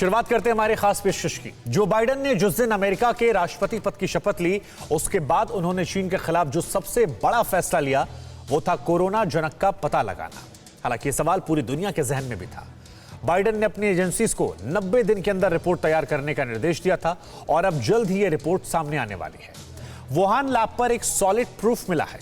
शुरुआत करते हैं हमारे खास पेशकश की। जो बाइडेन ने जिस दिन अमेरिका के राष्ट्रपति पद की शपथ ली, उसके बाद उन्होंने चीन के खिलाफ जो सबसे बड़ा फैसला लिया वो था कोरोना जनक का पता लगाना। हालांकि ये सवाल पूरी दुनिया के जहन में भी था। बाइडेन ने अपनी एजेंसीज को 90 दिन के अंदर रिपोर्ट तैयार करने का निर्देश दिया था और अब जल्द ही ये रिपोर्ट सामने आने वाली है। वुहान लैब पर एक सॉलिड प्रूफ मिला है।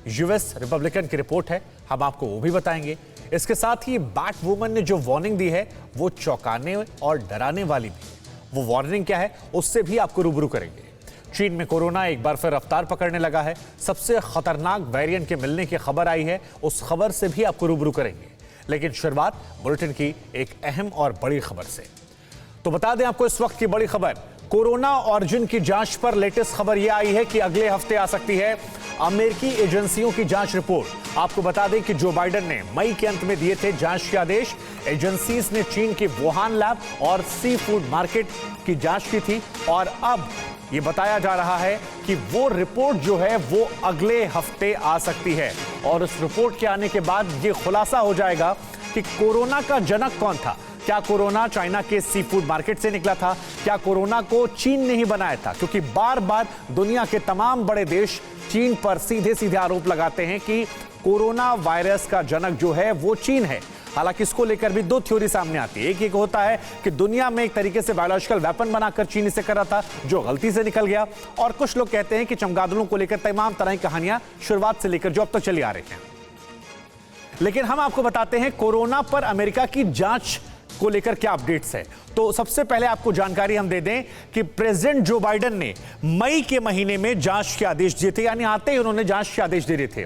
यूएस रिपब्लिकन की रिपोर्ट है, हम आपको वो भी बताएंगे। इसके साथ ही बैट वुमन ने जो वार्निंग दी है वो चौंकाने और डराने वाली भी है। वो वार्निंग क्या है उससे भी आपको रूबरू करेंगे। चीन में कोरोना एक बार फिर रफ्तार पकड़ने लगा है। सबसे खतरनाक वेरिएंट के मिलने की खबर आई है, उस खबर से भी आपको रूबरू करेंगे। लेकिन शुरुआत बुलेटिन की एक अहम और बड़ी खबर से। तो बता दें आपको इस वक्त की बड़ी खबर, कोरोना ऑरिजिन की जांच पर लेटेस्ट खबर यह आई है कि अगले हफ्ते आ सकती है अमेरिकी एजेंसियों की जांच रिपोर्ट। आपको बता दें कि जो बाइडेन ने मई के अंत में दिए थे जांच के आदेश। एजेंसीज ने चीन की वुहान लैब और सी फूड मार्केट की जांच की थी और अब ये बताया जा रहा है कि वो रिपोर्ट जो है वो अगले हफ्ते आ सकती है। और उस रिपोर्ट के आने के बाद ये खुलासा हो जाएगा कि कोरोना का जनक कौन था। क्या कोरोना चाइना के सी फूड मार्केट से निकला था? क्या कोरोना को चीन ने ही बनाया था? क्योंकि बार बार दुनिया के तमाम बड़े देश चीन पर सीधे सीधे आरोप लगाते हैं कि कोरोना वायरस का जनक जो है वो चीन है। हालांकि इसको लेकर भी दो थ्योरी सामने आती है। एक होता है कि दुनिया में एक तरीके से बायोलॉजिकल वेपन बनाकर चीन इसे कर रहा था जो गलती से निकल गया, और कुछ लोग कहते हैं कि चमगादड़ों को लेकर तमाम तरह की कहानियां शुरुआत से लेकर जो अब तक चली आ रही हैं। लेकिन हम आपको बताते हैं कोरोना पर अमेरिका की जांच को लेकर क्या अपडेट्स है। तो सबसे पहले आपको जानकारी हम दे दें कि प्रेसिडेंट जो बाइडेन ने मई के महीने में जांच के आदेश दिए थे, यानी आते ही उन्होंने जांच के आदेश दे दिए थे।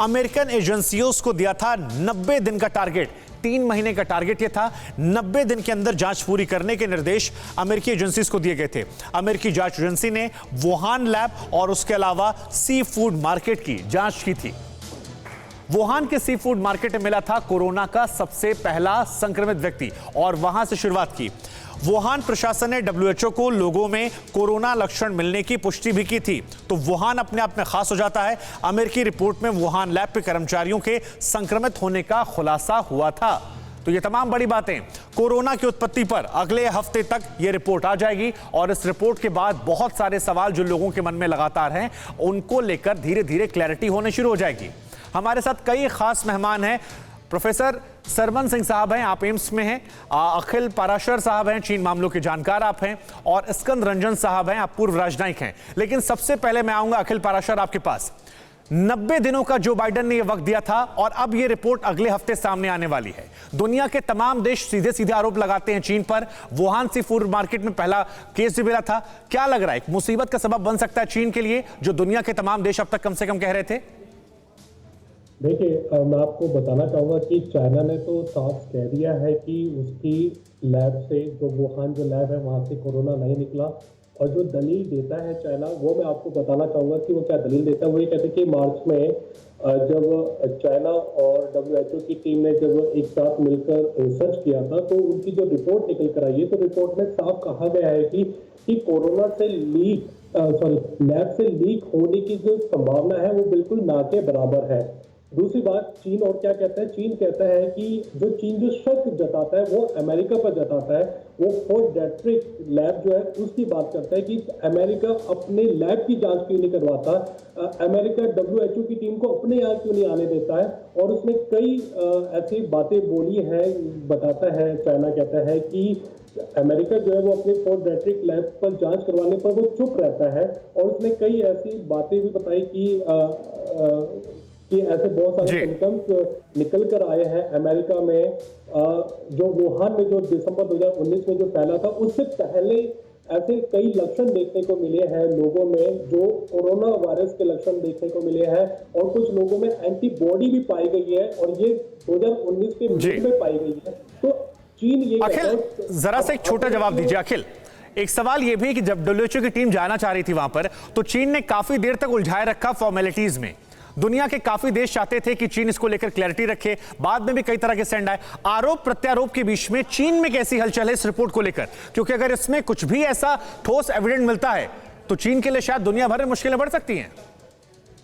अमेरिकन एजेंसियों को दिया था 90 दिन का टारगेट, 3 महीने का टारगेट यह था। 90 दिन के अंदर जांच पूरी करने के निर्देश अमेरिकी एजेंसीज को दिए गए थे। अमेरिकी जांच एजेंसी ने वुहान लैब और उसके अलावा सी फूड मार्केट की जांच की थी। वुहान के सी फूड मार्केट में मिला था कोरोना का सबसे पहला संक्रमित व्यक्ति और वहां से शुरुआत की। वुहान प्रशासन ने डब्ल्यूएचओ को लोगों में कोरोना लक्षण मिलने की पुष्टि भी की थी। तो वुहान अपने आप में खास हो जाता है। अमेरिकी रिपोर्ट में वुहान लैब के कर्मचारियों के संक्रमित होने का खुलासा हुआ था। तो ये तमाम बड़ी बातें, कोरोना की उत्पत्ति पर अगले हफ्ते तक ये रिपोर्ट आ जाएगी और इस रिपोर्ट के बाद बहुत सारे सवाल जो लोगों के मन में लगातार हैं उनको लेकर धीरे धीरे क्लैरिटी होने शुरू हो जाएगी। हमारे साथ कई खास मेहमान हैं। प्रोफेसर सरमन सिंह साहब हैं, आप एम्स में हैं। अखिल पाराशर साहब हैं, चीन मामलों के जानकार आप हैं। और स्कंद रंजन साहब हैं, आप पूर्व राजनयिक हैं। लेकिन सबसे पहले मैं आऊंगा अखिल पाराशर आपके पास। 90 दिनों का जो बाइडेन ने यह वक्त दिया था और अब यह रिपोर्ट अगले हफ्ते सामने आने वाली है। दुनिया के तमाम देश सीधे सीधे आरोप लगाते हैं चीन पर। वुहान सी फूड मार्केट में पहला केस भी मिला था। क्या लग रहा है, एक मुसीबत का सबब बन सकता है चीन के लिए जो दुनिया के तमाम देश अब तक कम से कम कह रहे थे? देखिए, मैं आपको बताना चाहूँगा कि चाइना ने तो साफ कह दिया है कि उसकी लैब से, जो वुहान जो लैब है वहाँ से कोरोना नहीं निकला। और जो दलील देता है चाइना, वो मैं आपको बताना चाहूँगा कि वो क्या दलील देता है। वो ये कहते हैं कि मार्च में जब चाइना और डब्ल्यूएचओ की टीम ने जब एक साथ मिलकर रिसर्च किया था तो उनकी जो रिपोर्ट निकल कर आई है, तो रिपोर्ट में साफ कहा गया है कि कोरोना से लैब से लीक होने की जो संभावना है वो बिल्कुल ना के बराबर है। दूसरी बात, चीन और क्या कहता है, चीन कहता है कि चीन जो शक जताता है वो अमेरिका पर जताता है। वो फोर्ट डेट्रिक लैब जो है उसकी बात करता है कि अमेरिका अपने लैब की जांच क्यों नहीं करवाता, अमेरिका डब्ल्यूएचओ की टीम को अपने यहाँ क्यों नहीं आने देता है। और उसने कई ऐसी बातें बोली है, बताता है, चाइना कहता है कि अमेरिका जो है वो अपने फोर्ट डेट्रिक लैब पर जांच करवाने पर वो चुप रहता है। और उसने कई ऐसी बातें भी बताई कि ऐसे बहुत सारे सिम्टम्स निकल कर आए हैं अमेरिका में। जो वुहान में जो दिसंबर 2019 में जो फैला था उससे पहले ऐसे कई लक्षण देखने को मिले हैं लोगों में, जो कोरोना वायरस के लक्षण देखने को मिले हैं। और कुछ लोगों में एंटीबॉडी भी पाई गई है और ये 2019 के मिड में पाई गई है। तो चीन ये अखिल, जरा सा एक छोटा जवाब दीजिए। अखिल, एक सवाल यह भी कि जब डब्ल्यूएचओ की टीम जाना चाह रही थी वहां पर, तो चीन ने काफी देर तक उलझाए रखा फॉर्मेलिटीज में। दुनिया के काफी देश चाहते थे कि चीन इसको लेकर क्लैरिटी रखे। बाद में भी कई तरह के स्टैंड आए। आरोप प्रत्यारोप के बीच में चीन में कैसी हलचल है इस रिपोर्ट को लेकर? क्योंकि अगर इसमें कुछ भी ऐसा ठोस एविडेंस मिलता है तो चीन के लिए शायद दुनिया भर में मुश्किलें बढ़ सकती हैं।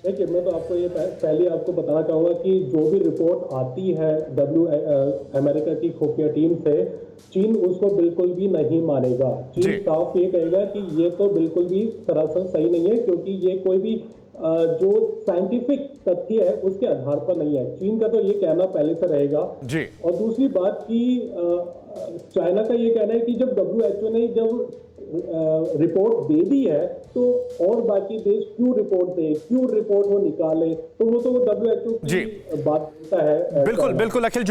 देखिए, मैं तो आपको ये पहले आपको बताना चाहूँगा कि जो भी रिपोर्ट आती है अमेरिका की खुफिया टीम से, चीन उसको बिल्कुल भी नहीं मानेगा। जी। चीन साफ ये कहेगा कि ये तो बिल्कुल भी सरासर सही नहीं है, क्योंकि ये कोई भी जो साइंटिफिक तथ्य है उसके आधार पर नहीं है। चीन का तो ये कहना पहले से रहेगा। जी। और दूसरी बात कि चाइना का ये कहना है कि जब WHO ने जब रिपोर्ट दे दी है तो और बाकी देश क्यों रिपोर्ट दे, क्यों रिपोर्ट वो निकाले, तो वो तो WHO जी। की बात होता है। बिल्कुल बिल्कुल अखिल,